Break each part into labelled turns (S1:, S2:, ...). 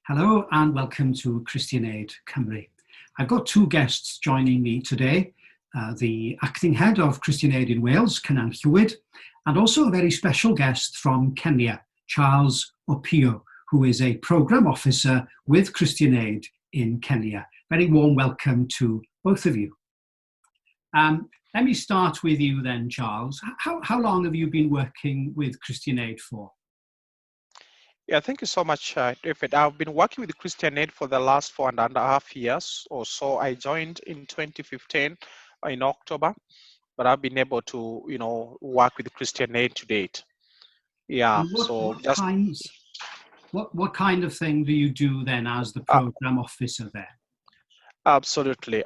S1: Hello and welcome to Christian Aid Cymru. I've got two guests joining me today, the acting head of Christian Aid in Wales, Cynan, and also a very special guest from Kenya, Charles Opiyo, who is a programme officer with Christian Aid in Kenya. Very warm welcome to both of you. Let me start with you then, Charles. How long have you been working with Christian Aid for?
S2: Yeah, thank you so much, Dyfed. I've been working with Christian Aid for the last 4.5 years or so. I joined in 2015 in October, but I've been able to, work with Christian Aid to date. Yeah,
S1: What kind of thing do you do then as the program officer there?
S2: Absolutely.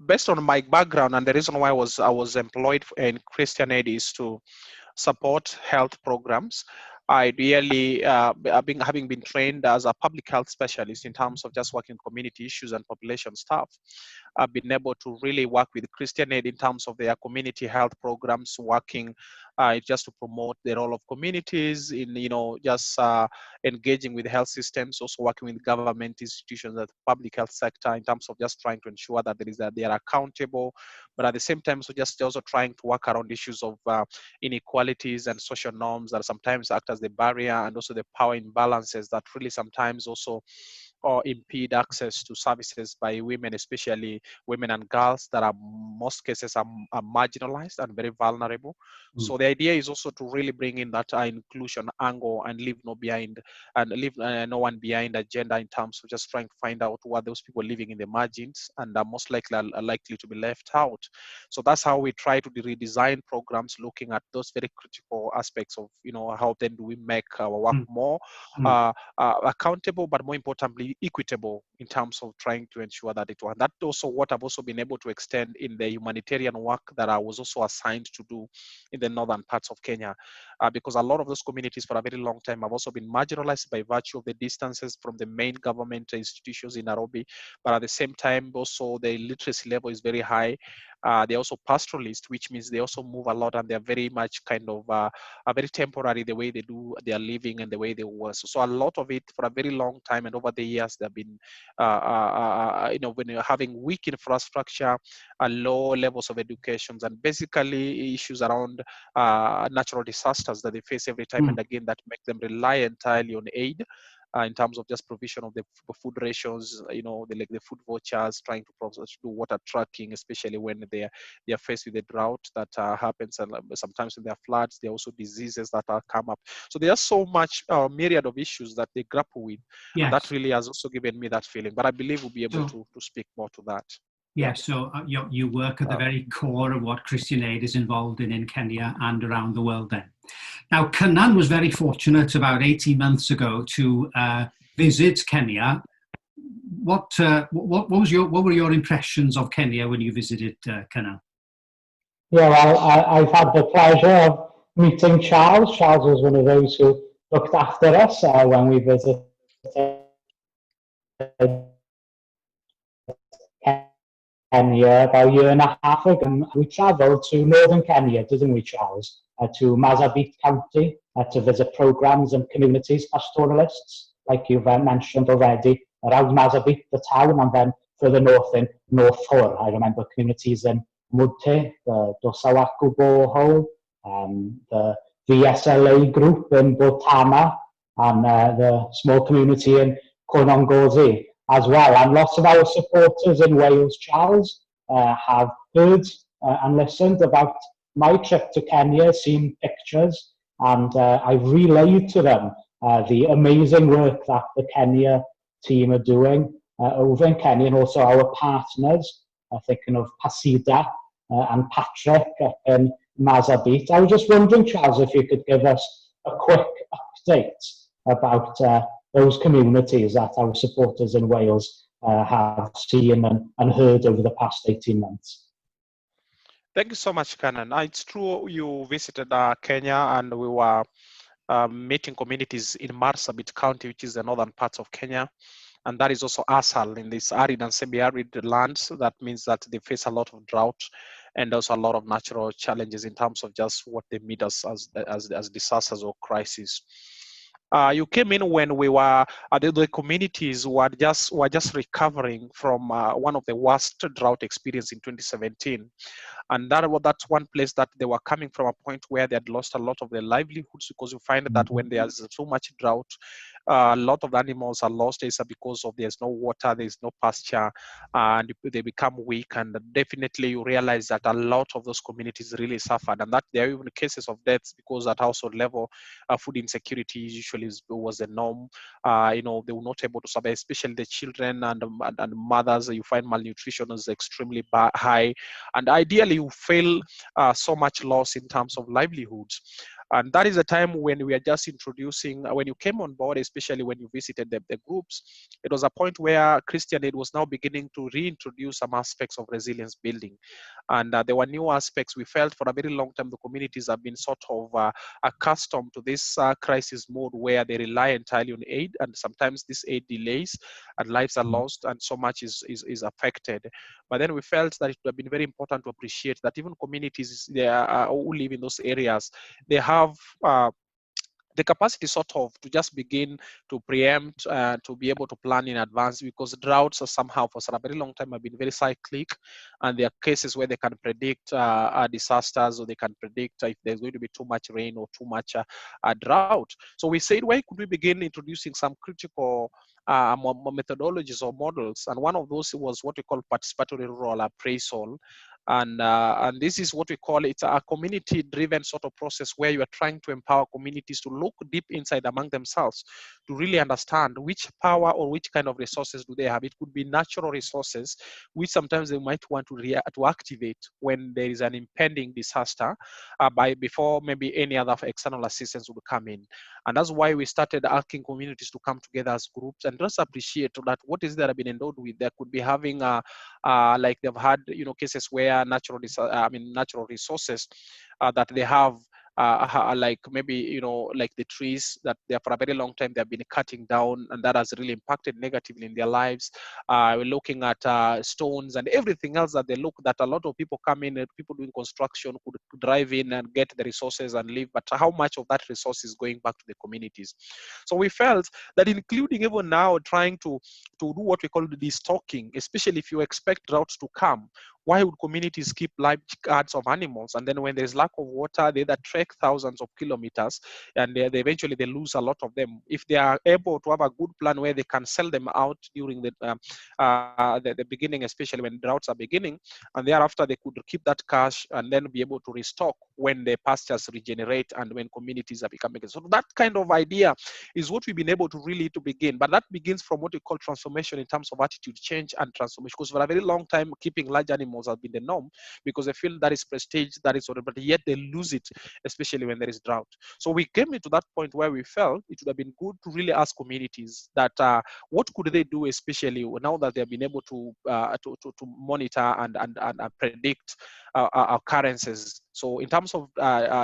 S2: Based on my background and the reason why I was employed in Christian Aid is to support health programs. Ideally, having been trained as a public health specialist in terms of just working community issues and population stuff, I've been able to really work with Christian Aid in terms of their community health programs, working just to promote the role of communities in, just engaging with health systems, also working with government institutions, the public health sector in terms of just trying to ensure that they are accountable, but at the same time, so just also trying to work around issues of inequalities and social norms that sometimes act as the barrier, and also the power imbalances that really sometimes also or impede access to services by women, especially women and girls that are most cases are marginalized and very vulnerable. So the idea is also to really bring in that inclusion angle and leave no one behind agenda in terms of just trying to find out who are those people living in the margins and are most likely to be left out. So that's how we try to redesign programs, looking at those very critical aspects of, how then do we make our work more accountable, but more importantly, equitable in terms of trying to ensure that it was. That's also what I've also been able to extend in the humanitarian work that I was also assigned to do in the northern parts of Kenya, because a lot of those communities for a very long time have also been marginalized by virtue of the distances from the main government institutions in Nairobi, but at the same time also the literacy level is very high. They're also pastoralists, which means they also move a lot, and they're very much kind of very temporary the way they do their living and the way they work. So a lot of it for a very long time and over the years, they've been, when you're having weak infrastructure, low levels of education, and basically issues around natural disasters that they face every time and again that make them rely entirely on aid. In terms of just provision of the food rations, the food vouchers, trying to do water tracking, especially when they are faced with the drought that happens, and sometimes when there are floods, there are also diseases that come up. So there's so much myriad of issues that they grapple with. Yes. And that really has also given me that feeling. But I believe we'll be able to speak more to that.
S1: Yes, so you work at the very core of what Christian Aid is involved in Kenya and around the world then. Now, Cynan was very fortunate about 18 months ago to visit Kenya. What were your impressions of Kenya when you visited Cynan?
S3: Yeah, well, I've had the pleasure of meeting Charles. Charles was one of those who looked after us when we visited Kenya about a year and a half ago. And we travelled to northern Kenya, didn't we, Charles? To Marsabit County to visit programs and communities, pastoralists, like you've mentioned already, around Marsabit, the town, and then further north in North Hor. I remember communities in Mudte, the Dosawaku borehole, the VSLA group in Botama, and the small community in Konongozi as well. And lots of our supporters in Wales, Charles, have heard and listened about my trip to Kenya, seen pictures, and I've relayed to them the amazing work that the Kenya team are doing over in Kenya, and also our partners, thinking of Pasida and Patrick in Marsabit. I was just wondering, Charles, if you could give us a quick update about those communities that our supporters in Wales have seen and heard over the past 18 months.
S2: Thank you so much, Cynan. It's true you visited Kenya, and we were meeting communities in Marsabit County, which is the northern parts of Kenya. And that is also Asal in this arid and semi-arid lands. That means that they face a lot of drought and also a lot of natural challenges in terms of just what they meet as disasters or crises. You came in when we were the communities were just recovering from one of the worst drought experience in 2017, and that's one place that they were coming from a point where they had lost a lot of their livelihoods, because you find that when there's so much drought, a lot of the animals are lost either because of there's no water, there's no pasture, and they become weak. And definitely you realize that a lot of those communities really suffered, and that there are even cases of deaths because at household level, food insecurity usually was the norm. They were not able to survive, especially the children and mothers. You find malnutrition is extremely high, and ideally you feel so much loss in terms of livelihoods. And that is a time when we are just introducing, when you came on board, especially when you visited the groups, it was a point where Christian Aid was now beginning to reintroduce some aspects of resilience building. And there were new aspects. We felt for a very long time the communities have been sort of accustomed to this crisis mode where they rely entirely on aid, and sometimes this aid delays and lives are lost and so much is affected. But then we felt that it would have been very important to appreciate that even communities who live in those areas, they have the capacity sort of to just begin to preempt, to be able to plan in advance, because droughts are somehow for a very long time have been very cyclic, and there are cases where they can predict disasters, or they can predict if there's going to be too much rain or too much drought. So we said, why could we begin introducing some critical methodologies or models? And one of those was what we call participatory rural appraisal. And this is what we call, it's a community driven sort of process where you are trying to empower communities to look deep inside among themselves to really understand which power or which kind of resources do they have. It could be natural resources, which sometimes they might want to activate when there is an impending disaster, before maybe any other external assistance would come in. And that's why we started asking communities to come together as groups and just appreciate that what is there have been endowed with. There could be having like they've had cases where natural resources that they have, like maybe like the trees that they for a very long time they have been cutting down, and that has really impacted negatively in their lives. We're looking at stones and everything else that they look, that a lot of people come in, people doing construction could drive in and get the resources and leave, but how much of that resource is going back to the communities? So we felt that including even now trying to do what we call the destocking, especially if you expect droughts to come, why would communities keep large herds of animals? And then when there's lack of water, they either trek thousands of kilometers, and they eventually they lose a lot of them. If they are able to have a good plan where they can sell them out during the beginning, especially when droughts are beginning, and thereafter they could keep that cash and then be able to restock when the pastures regenerate and when communities are becoming. So that kind of idea is what we've been able to really to begin. But that begins from what we call transformation in terms of attitude change and transformation, because for a very long time keeping large animals has been the norm, because they feel that is prestige, that is whatever, but yet they lose it, especially when there is drought. So we came into that point where we felt it would have been good to really ask communities that what could they do, especially now that they have been able to monitor and predict occurrences. So in terms of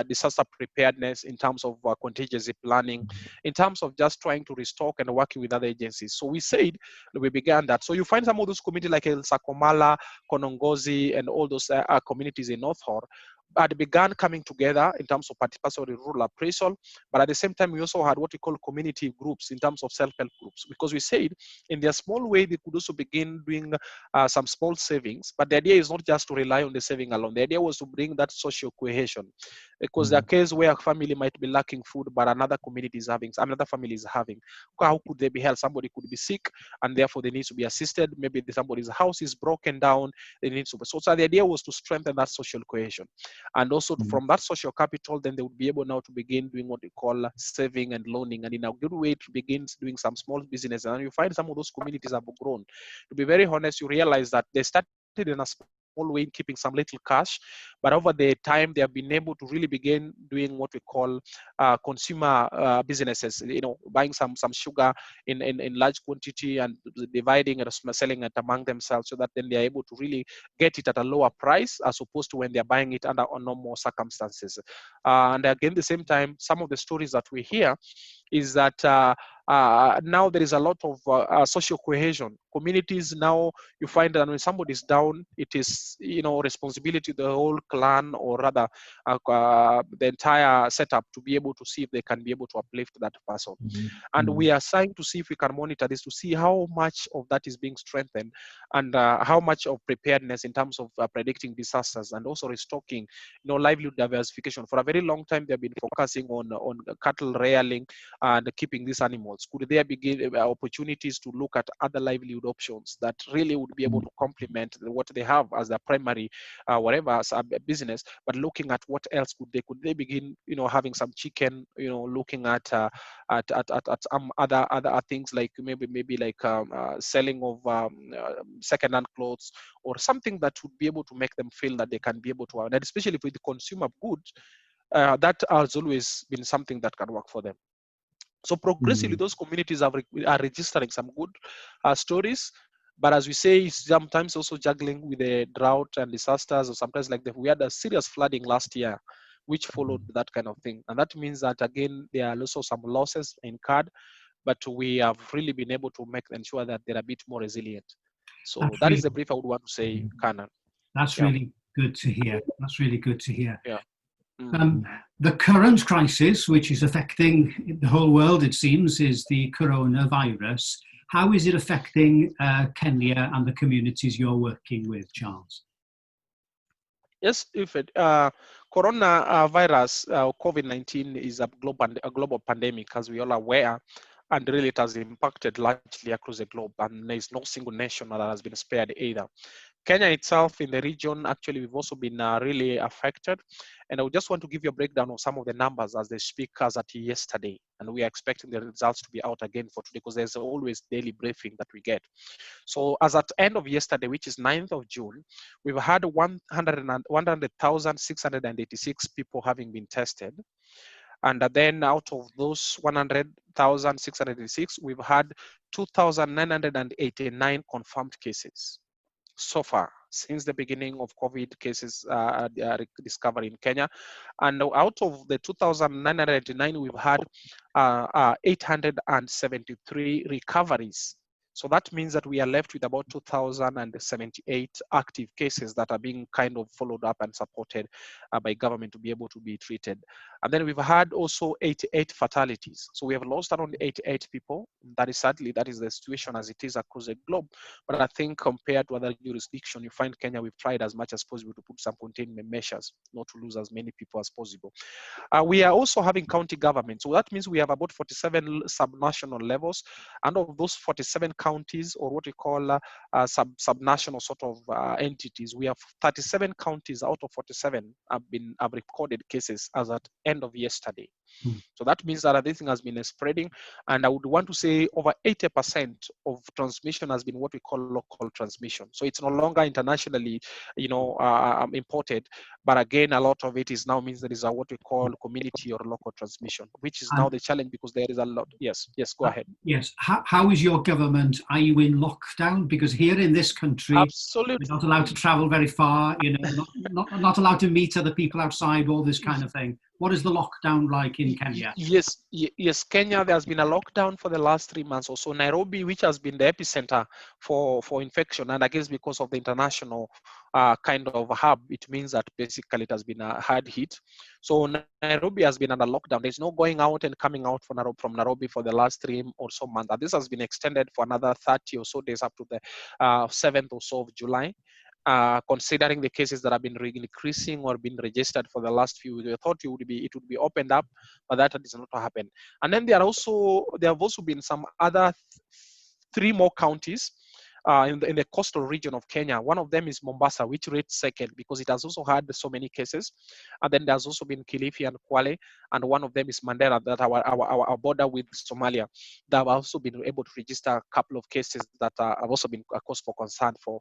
S2: disaster preparedness, in terms of contingency planning, in terms of just trying to restock and working with other agencies. So we said, we began that. So you find some of those communities like El Sakomala, Konongozi, and all those communities in North Hor had begun coming together in terms of participatory rural appraisal, but at the same time, we also had what we call community groups in terms of self-help groups, because we said in their small way, they could also begin doing some small savings, but the idea is not just to rely on the saving alone. The idea was to bring that social cohesion, because there are cases where a family might be lacking food, but another community is having, another family is having. How could they be helped? Somebody could be sick, and therefore they need to be assisted. Maybe somebody's house is broken down, they need to be. So the idea was to strengthen that social cohesion. And also from that social capital, then they would be able now to begin doing what we call saving and loaning, and in a good way to begin doing some small business. And you find some of those communities have grown. To be very honest, you realize that they started in a small way, keeping some little cash, but over the time they have been able to really begin doing what we call consumer businesses, buying some sugar in large quantity and dividing it, selling it among themselves, so that then they are able to really get it at a lower price as opposed to when they're buying it under normal circumstances. And again, at the same time, some of the stories that we hear is that now there is a lot of social cohesion. communities now, you find that when somebody is down, it is, responsibility of the whole clan, or rather the entire setup, to be able to see if they can be able to uplift that person. And we are trying to see if we can monitor this to see how much of that is being strengthened, and how much of preparedness in terms of predicting disasters, and also restocking, livelihood diversification. For a very long time, they've been focusing on cattle rearing and keeping these animals. Could there be opportunities to look at other livelihood options that really would be able to complement what they have as their primary, whatever, as a business, but looking at what else could they begin, having some chicken, looking at other things, like maybe like selling of second-hand clothes, or something that would be able to make them feel that they can be able to, and especially with the consumer goods, that has always been something that can work for them. So progressively, those communities are registering some good stories. But as we say, sometimes also juggling with the drought and disasters, or sometimes like we had a serious flooding last year, which followed that kind of thing. And that means that, again, there are also some losses incurred, but we have really been able to ensure that they're a bit more resilient. So that is the brief I would want to say, Canan.
S1: That's really good to hear. That's really good to hear.
S2: Yeah.
S1: The current crisis, which is affecting the whole world, it seems, is the coronavirus. How is it affecting Kenya and the communities you're working with, Charles?
S2: Yes, if coronavirus, COVID-19, is a global pandemic, as we all are aware, and really it has impacted largely across the globe, and there is no single nation that has been spared either. Kenya itself, in the region, actually, we've also been really affected. And I just want to give you a breakdown of some of the numbers as they speak as at yesterday. And we are expecting the results to be out again for today, because there's always daily briefing that we get. So as at end of yesterday, which is 9th of June, we've had 100,686 people having been tested. And then out of those 100,686, we've had 2,989 confirmed cases so far since the beginning of COVID cases discovered in Kenya. And out of the 2,989, we've had 873 recoveries. So that means that we are left with about 2,078 active cases that are being kind of followed up and supported by government to be able to be treated. And then we've had also 88 fatalities. So we have lost around 88 people. That is sadly, that is the situation as it is across the globe. But I think compared to other jurisdictions, you find Kenya, we've tried as much as possible to put some containment measures, not to lose as many people as possible. We are also having county government. So that means we have about 47 subnational levels. And of those 47 counties, or what we call subnational sort of entities, we have 37 counties out of 47 have recorded cases as at end of yesterday. So that means that this thing has been spreading, and I would want to say over 80% of transmission has been what we call local transmission. So it's no longer internationally, imported, but again, a lot of it is now means there is what we call community or local transmission, which is now the challenge, because there is a lot. Yes, go ahead.
S1: Yes, how is your government? Are you in lockdown? Because here in this country,
S2: absolutely,
S1: we're not allowed to travel very far. Not allowed to meet other people outside. All this kind of thing. What is the lockdown like in Kenya?
S2: Yes, Kenya, there has been a lockdown for the last 3 months or so. Nairobi, which has been the epicenter for infection, and I guess because of the international kind of hub, it means that basically it has been a hard hit. So Nairobi has been under lockdown. There's no going out and coming out from Nairobi for the last 3 or so months. And this has been extended for another 30 or so days up to the 7th or so of July. Considering the cases that have been increasing or been registered for the last few weeks, we thought it would be opened up, but that does not happen. And then there have also been some other 3 more counties in the coastal region of Kenya. One of them is Mombasa, which rates second because it has also had so many cases. And then there's also been Kilifi and Kwale, and one of them is Mandera, that our border with Somalia, that have also been able to register a couple of cases that have also been a cause for concern for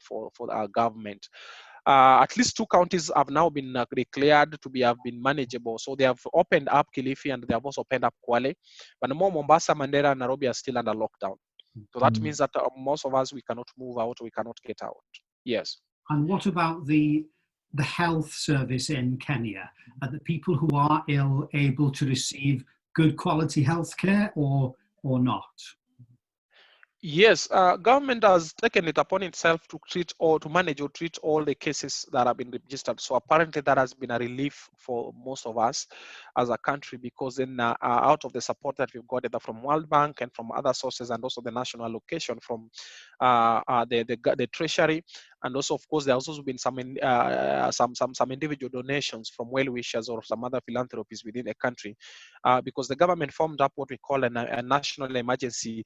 S2: our government. At least 2 counties have now been declared to have been manageable. So they have opened up Kilifi and they have also opened up Kwale. But more Mombasa, Mandera, and Nairobi are still under lockdown. So that means that most of us, we cannot move out, we cannot get out. Yes.
S1: And what about the health service in Kenya? Are the people who are ill able to receive good quality health care or not?
S2: Yes, government has taken it upon itself to treat or to manage or treat all the cases that have been registered. So apparently that has been a relief for most of us as a country, because then out of the support that we've got either from World Bank and from other sources, and also the national allocation from the Treasury, and also of course there has also been some individual donations from well wishers or some other philanthropies within the country, because the government formed up what we call a national emergency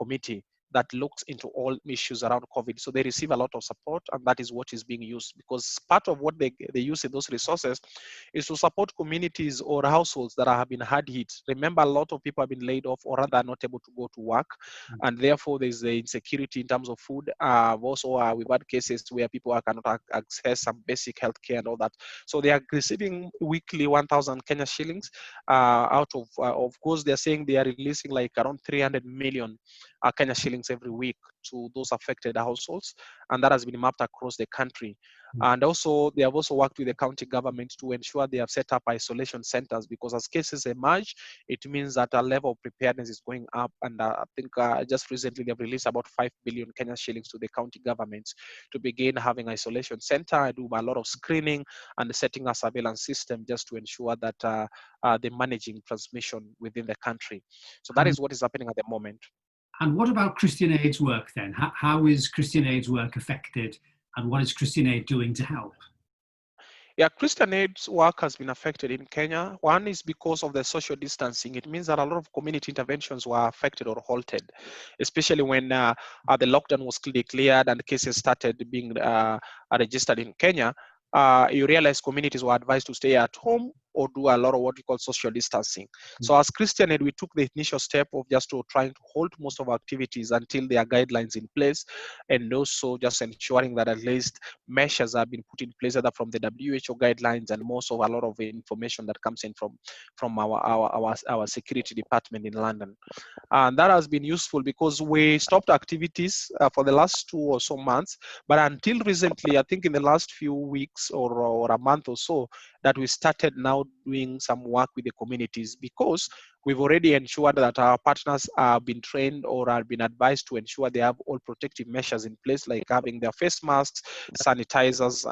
S2: committee that looks into all issues around COVID. So they receive a lot of support, and that is what is being used, because part of what they use in those resources is to support communities or households that have been hard hit. Remember, a lot of people have been laid off or rather not able to go to work, and therefore there's the insecurity in terms of food. Also, we've had cases where people cannot access some basic health care and all that. So they are receiving weekly 1,000 Kenya shillings. Out of course, they're saying they are releasing like around 300 million Kenya shillings every week to those affected households, and that has been mapped across the country. And also, they have also worked with the county government to ensure they have set up isolation centers, because as cases emerge, it means that a level of preparedness is going up. And I think just recently they've released about 5 billion Kenya shillings to the county governments to begin having isolation center, do a lot of screening and setting a surveillance system just to ensure that they're managing transmission within the country. So that is what is happening at the moment.
S1: And what about Christian Aid's work then? How is Christian Aid's work affected, and what is Christian Aid doing to help?
S2: Yeah, Christian Aid's work has been affected in Kenya. One is because of the social distancing. It means that a lot of community interventions were affected or halted, especially when the lockdown was declared and cases started being registered in Kenya. You realize communities were advised to stay at home or do a lot of what we call social distancing. So as Christian Aid, we took the initial step of just to trying to hold most of our activities until there are guidelines in place, and also just ensuring that at least measures have been put in place either from the WHO guidelines and most of a lot of information that comes in from our security department in London. And that has been useful because we stopped activities for the last 2 or so months, but until recently, I think in the last few weeks or a month or so, that we started now doing some work with the communities, because we've already ensured that our partners have been trained or have been advised to ensure they have all protective measures in place, like having their face masks, sanitizers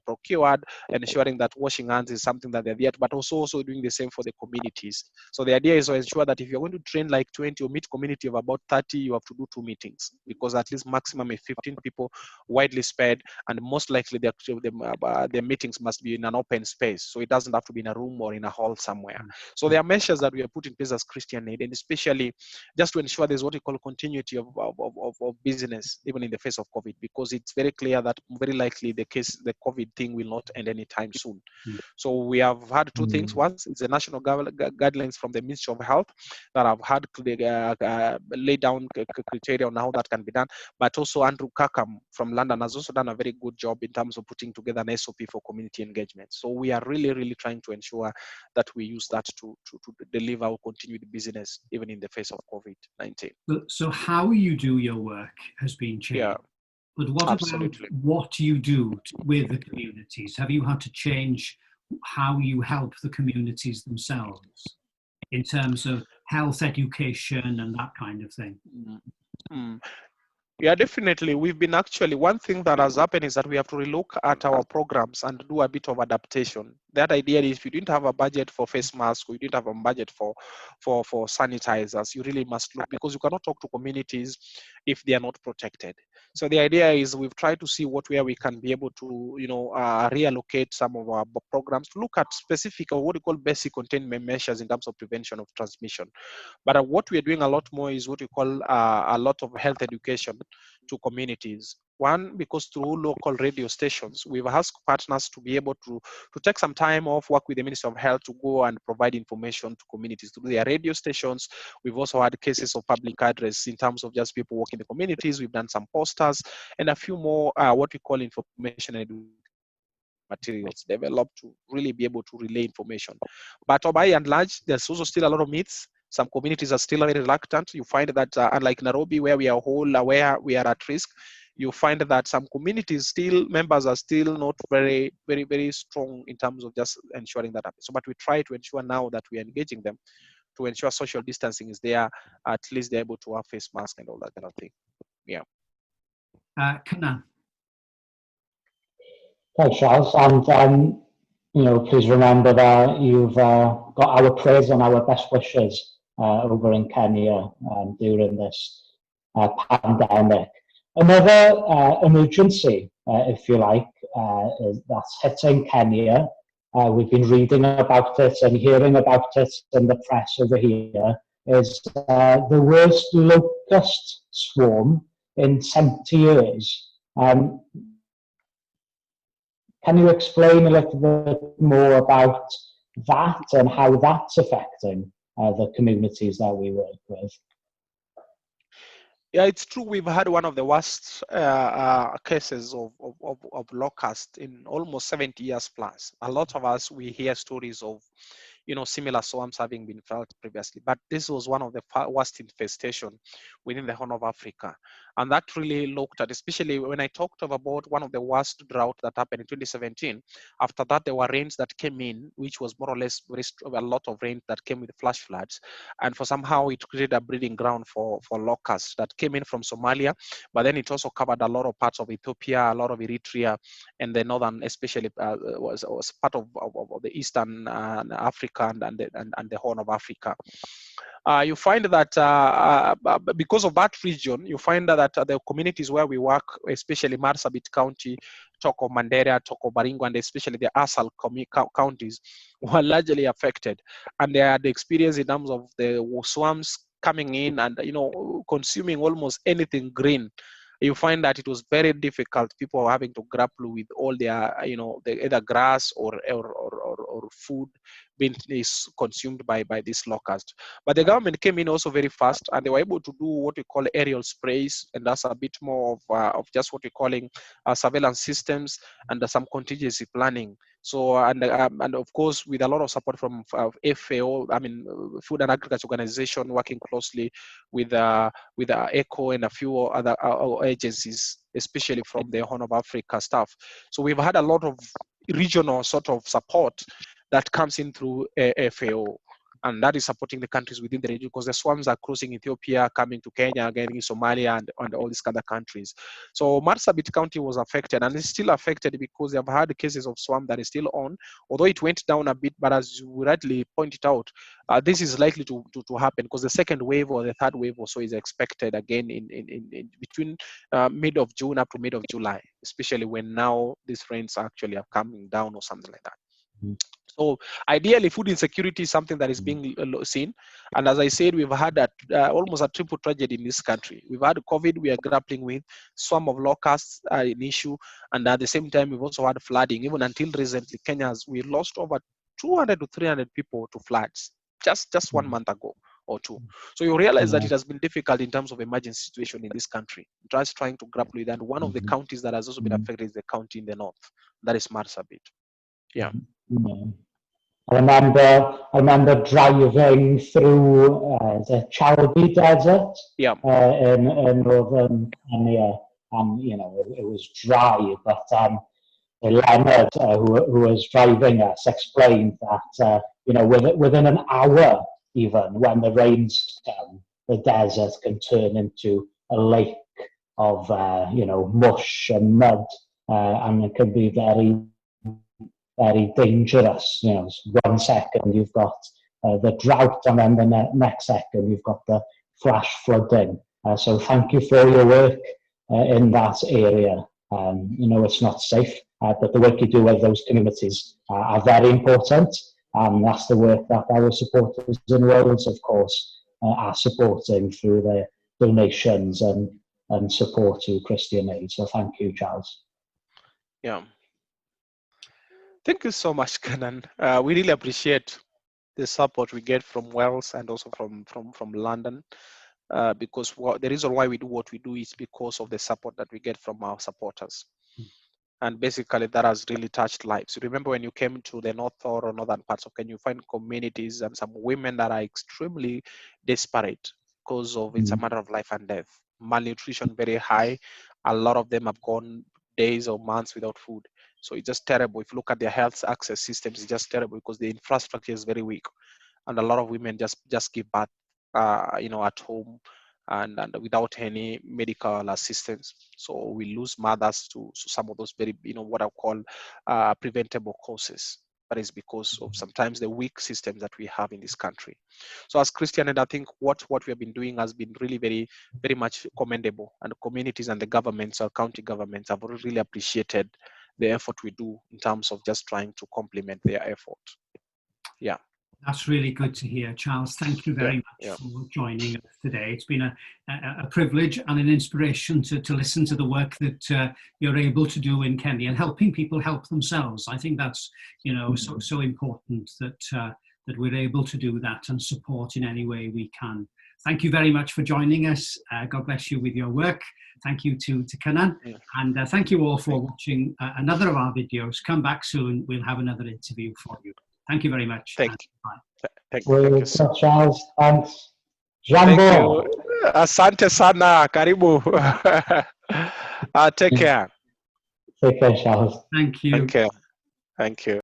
S2: procured, and ensuring that washing hands is something that they're there, but also doing the same for the communities. So the idea is to ensure that if you're going to train like 20 or meet community of about 30, you have to do 2 meetings, because at least maximum is 15 people widely spread, and most likely their meetings must be in an open space. So it doesn't have to be in a room or in a hall somewhere. So there are measures that we have put in place as Christian Aid, and especially just to ensure there's what we call continuity of business, even in the face of COVID, because it's very clear that very likely the COVID thing will not end anytime soon. So we have had 2 things. One is the national guidelines from the Ministry of Health that have had laid down criteria on how that can be done, but also Andrew Kakam from London has also done a very good job in terms of putting together an SOP for community engagement. So we are really trying to ensure that we use that to deliver or continue the business even in the face of COVID-19.
S1: So how you do your work has been changed.
S2: Yeah.
S1: But what
S2: Absolutely.
S1: about what you do with the communities? Have you had to change how you help the communities themselves in terms of health education and that kind of thing?
S2: Yeah, definitely. We've been actually, one thing that has happened is that we have to relook at our programs and do a bit of adaptation. That idea is if you didn't have a budget for face masks, or you didn't have a budget for sanitizers, you really must look, because you cannot talk to communities if they are not protected. So the idea is we've tried to see where we can be able to, reallocate some of our programs to look at specific or what we call basic containment measures in terms of prevention of transmission. But what we are doing a lot more is what we call a lot of health education to communities. One, because through local radio stations, we've asked partners to be able to take some time off, work with the Ministry of Health to go and provide information to communities through their radio stations. We've also had cases of public address in terms of just people working in the communities. We've done some posters and a few more what we call information and materials developed to really be able to relay information. But by and large, there's also still a lot of myths. Some communities are still very reluctant. You find that unlike Nairobi, where we are all aware we are at risk, you find that some communities members are still not very strong in terms of just ensuring that happens. So, but we try to ensure now that we are engaging them to ensure social distancing is there. At least they're able to wear face masks and all that kind of thing. Yeah.
S1: Cynan.
S3: Thanks, Charles. And please remember that you've got our prayers and our best wishes over in Kenya during this pandemic. Another emergency, if you like, that's hitting Kenya. We've been reading about it and hearing about it in the press over here, is the worst locust swarm in 70 years. Can you explain a little bit more about that and how that's affecting the communities that we work with?
S2: Yeah, it's true. We've had one of the worst cases of locust in almost 70 years plus. A lot of us, we hear stories of, similar swarms having been felt previously, but this was one of the worst infestation within the Horn of Africa. And that really looked at, especially when I talked about one of the worst drought that happened in 2017. After that, there were rains that came in, which was more or less a lot of rain that came with flash floods. And for somehow it created a breeding ground for locusts that came in from Somalia, but then it also covered a lot of parts of Ethiopia, a lot of Eritrea, and the northern, especially was part of the eastern Africa and the Horn of Africa. You find that because of that region, you find that the communities where we work, especially Marsabit County, Toko Mandera, Toko Baringo, and especially the Asal counties, were largely affected. And they had the experience in terms of the swarms coming in and consuming almost anything green. You find that it was very difficult. People were having to grapple with all their, either grass or food being consumed by this locust. But the government came in also very fast, and they were able to do what we call aerial sprays, and that's a bit more of just what we're calling surveillance systems and some contingency planning. So and of course with a lot of support from FAO, Food and Agriculture Organization, working closely with ECHO and a few other agencies, especially from the Horn of Africa staff. So we've had a lot of regional sort of support that comes in through FAO. And that is supporting the countries within the region, because the swarms are crossing Ethiopia, coming to Kenya, getting Somalia, and all these other countries. So Marsabit County was affected, and it's still affected because they have had cases of swarm that is still on, although it went down a bit. But as you rightly pointed out, this is likely to happen, because the second wave or the third wave also is expected again in between mid of June up to mid of July, especially when now these rains actually are coming down or something like that.
S3: Mm-hmm.
S2: So ideally, food insecurity is something that is being seen. And as I said, we've had almost a triple tragedy in this country. We've had COVID, we are grappling with swarm of locusts, an issue. And at the same time, we've also had flooding. Even until recently, we lost over 200 to 300 people to floods just 1 month ago or two. So you realize that it has been difficult in terms of emergency situation in this country. Just trying to grapple with that. One of the counties that has also been affected is the county in the north. That is Marsabit. Yeah.
S3: I remember driving through the Chalbi Desert in northern Kenya, and it was dry. But Leonard, who was driving us, explained that within an hour, even when the rains come, the desert can turn into a lake of mush and mud, and it can be very dangerous. 1 second you've got the drought, and then the next second you've got the flash flooding. So thank you for your work in that area. It's not safe, but the work you do with those communities are very important, and that's the work that our supporters in Wales, of course, are supporting through their donations and support to Christian Aid. So thank you, Charles.
S2: Yeah. Thank you so much, Cynan. We really appreciate the support we get from Wales and also from London, because the reason why we do what we do is because of the support that we get from our supporters. And basically that has really touched lives. Remember when you came to the north or northern parts of Kenya, you find communities and some women that are extremely desperate because of it's a matter of life and death. Malnutrition very high. A lot of them have gone days or months without food. So it's just terrible. If you look at their health access systems, it's just terrible because the infrastructure is very weak. and a lot of women just give birth, at home, and without any medical assistance. So we lose mothers to some of those very, what I call preventable causes. But it's because of sometimes the weak systems that we have in this country. So as Christian, and I think what we have been doing has been really very, very much commendable, and the communities and the governments, our county governments, have really appreciated the effort we do in terms of just trying to complement their effort. Yeah.
S1: That's really good to hear, Charles. Thank you very much for joining us today. It's been a privilege and an inspiration to listen to the work that you're able to do in Kenya and helping people help themselves. I think that's, so important that that we're able to do that and support in any way we can. Thank you very much for joining us. God bless you with your work. Thank you to Cynan. And thank you all for watching another of our videos. Come back soon. We'll have another interview for you. Thank you very much.
S2: Thank you.
S3: Thank you, Charles. Thanks. Jambo.
S2: Thank you. Asante sana. Karibu. Take care.
S3: Take care, Charles.
S1: Thank you.
S2: Thank you. Thank you.